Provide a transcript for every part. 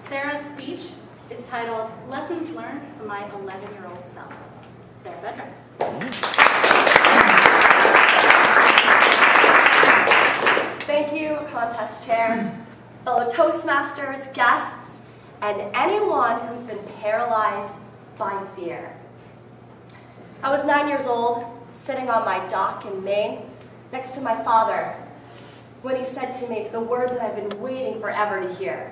Sarah's speech is titled Lessons Learned from My 11-Year-Old Self. Sarah Bedrick. Thank you, contest chair, fellow Toastmasters, guests, and anyone who's been paralyzed by fear. I was 9 years old, sitting on my dock in Maine, next to my father, when he said to me the words that I've been waiting forever to hear.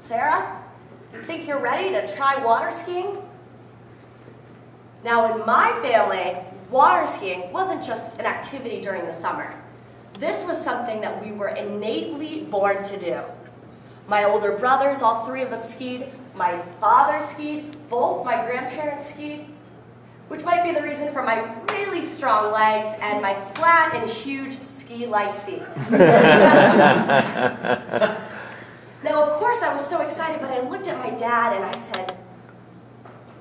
Sarah, you think you're ready to try water skiing? Now, in my family, water skiing wasn't just an activity during the summer. This was something that we were innately born to do. My older brothers, all three of them skied. My father skied. Both my grandparents skied, which might be the reason for my really strong legs and my flat and huge ski-like feet. Now, of course, I was so excited, but I looked at my dad and I said,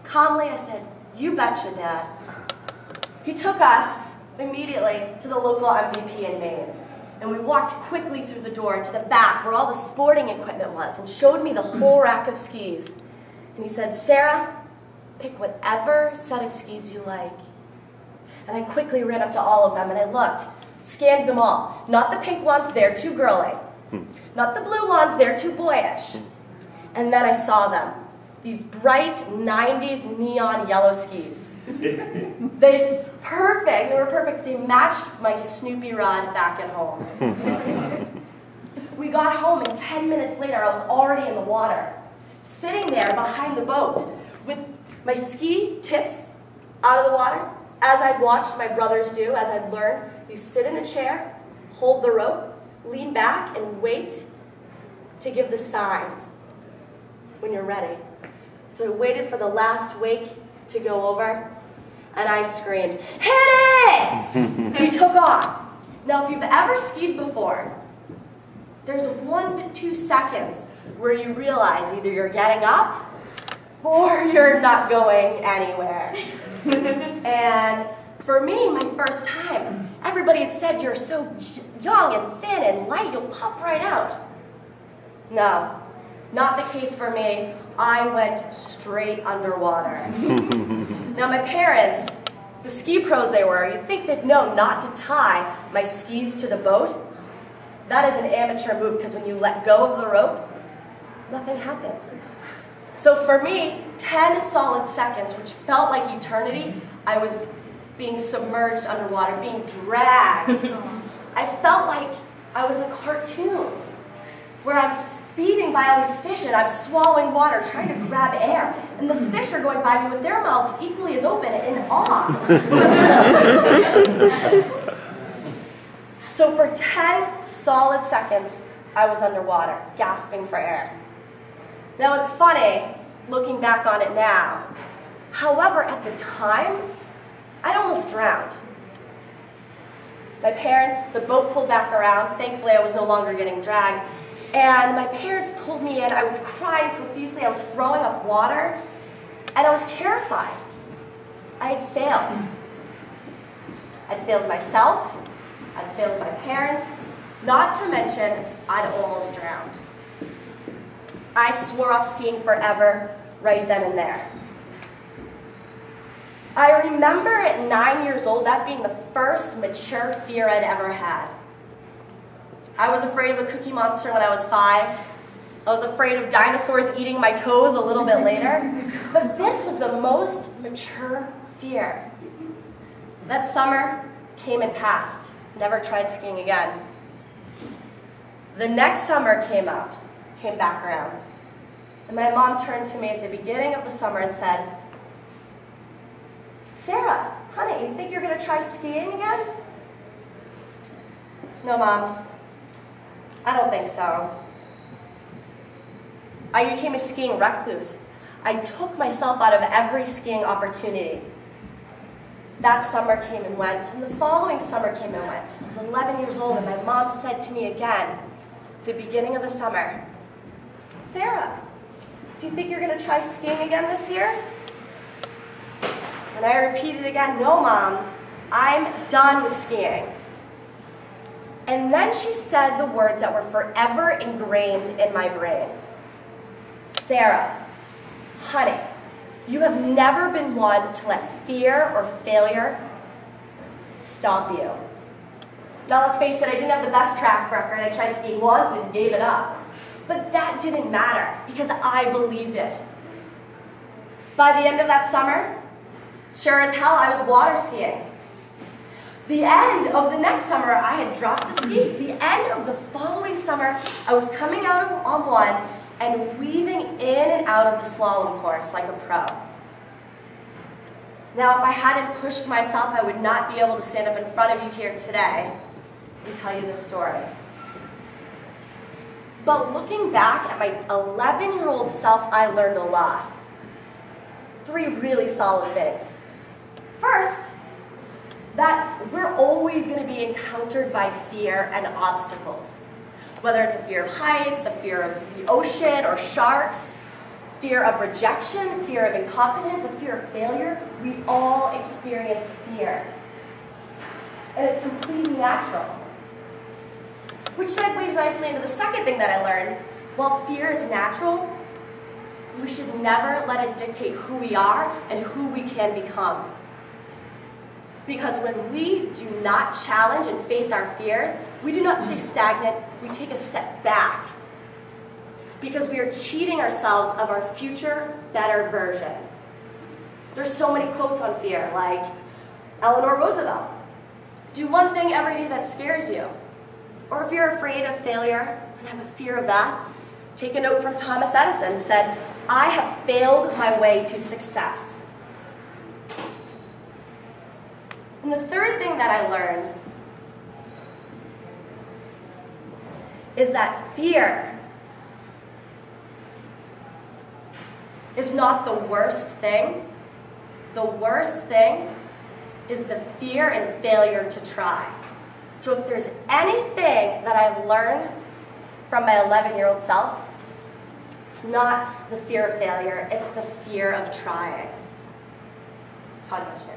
calmly, I said, "You betcha, Dad." He took us immediately to the local MVP in Maine, and we walked quickly through the door to the back where all the sporting equipment was and showed me the whole rack of skis. And he said, "Sarah, pick whatever set of skis you like." And I quickly ran up to all of them and I looked, scanned them all. Not the pink ones, they're too girly. Not the blue ones, they're too boyish. And then I saw them, these bright 90s neon yellow skis. They were perfect. They matched my Snoopy rod back at home. We got home and 10 minutes later I was already in the water, sitting there behind the boat with my ski tips out of the water, as I'd watched my brothers do, as I'd learned. You sit in a chair, hold the rope, lean back, and wait to give the sign when you're ready. So I waited for the last wake to go over, and I screamed, "Hit it!" And we took off. Now, if you've ever skied before, there's 1 to 2 seconds where you realize either you're getting up or you're not going anywhere. And for me, my first time, everybody had said, "You're so young and thin and light, you'll pop right out." No, not the case for me. I went straight underwater. Now my parents, the ski pros they were, you'd think they'd know not to tie my skis to the boat. That is an amateur move because when you let go of the rope, nothing happens. So for me, 10 solid seconds, which felt like eternity, I was being submerged underwater, being dragged. I felt like I was a cartoon where I'm speeding by all these fish and I'm swallowing water, trying to grab air. And the fish are going by me with their mouths equally as open in awe. So for 10 solid seconds, I was underwater, gasping for air. Now it's funny, looking back on it now. However, at the time, I'd almost drowned. My parents, the boat pulled back around. Thankfully, I was no longer getting dragged. And my parents pulled me in. I was crying profusely. I was throwing up water. And I was terrified. I had failed. I'd failed myself. I'd failed my parents. Not to mention, I'd almost drowned. I swore off skiing forever, right then and there. I remember at 9 years old, that being the first mature fear I'd ever had. I was afraid of the Cookie Monster when I was 5. I was afraid of dinosaurs eating my toes a little bit later. But this was the most mature fear. That summer came and passed. Never tried skiing again. The next summer came back around. And my mom turned to me at the beginning of the summer and said, "Sarah, honey, you think you're going to try skiing again?" "No, Mom, I don't think so." I became a skiing recluse. I took myself out of every skiing opportunity. That summer came and went, and the following summer came and went. I was 11 years old, and my mom said to me again, at the beginning of the summer, "Sarah, do you think you're going to try skiing again this year?" And I repeated again, "No, Mom, I'm done with skiing." And then she said the words that were forever ingrained in my brain. Sarah, honey, you have never been one to let fear or failure stop you. Now let's face it, I didn't have the best track record. I tried skiing once and gave it up. But that didn't matter because I believed it. By the end of that summer, sure as hell, I was water skiing. The end of the next summer, I had dropped to ski. The end of the following summer, I was coming out on one and weaving in and out of the slalom course like a pro. Now, if I hadn't pushed myself, I would not be able to stand up in front of you here today and tell you this story. But looking back at my 11-year-old self, I learned a lot. 3 really solid things. First, that we're always going to be encountered by fear and obstacles. Whether it's a fear of heights, a fear of the ocean or sharks, fear of rejection, fear of incompetence, a fear of failure, we all experience fear. And it's completely natural. Which segues nicely into the second thing that I learned. While fear is natural, we should never let it dictate who we are and who we can become. Because when we do not challenge and face our fears, we do not stay stagnant, we take a step back. Because we are cheating ourselves of our future, better version. There's so many quotes on fear, like Eleanor Roosevelt. Do one thing every day that scares you. Or if you're afraid of failure and have a fear of that, take a note from Thomas Edison, who said, "I have failed my way to success." And the third thing that I learned is that fear is not the worst thing. The worst thing is the fear and failure to try. So if there's anything that I've learned from my 11-year-old self, it's not the fear of failure, it's the fear of trying. How'd that share?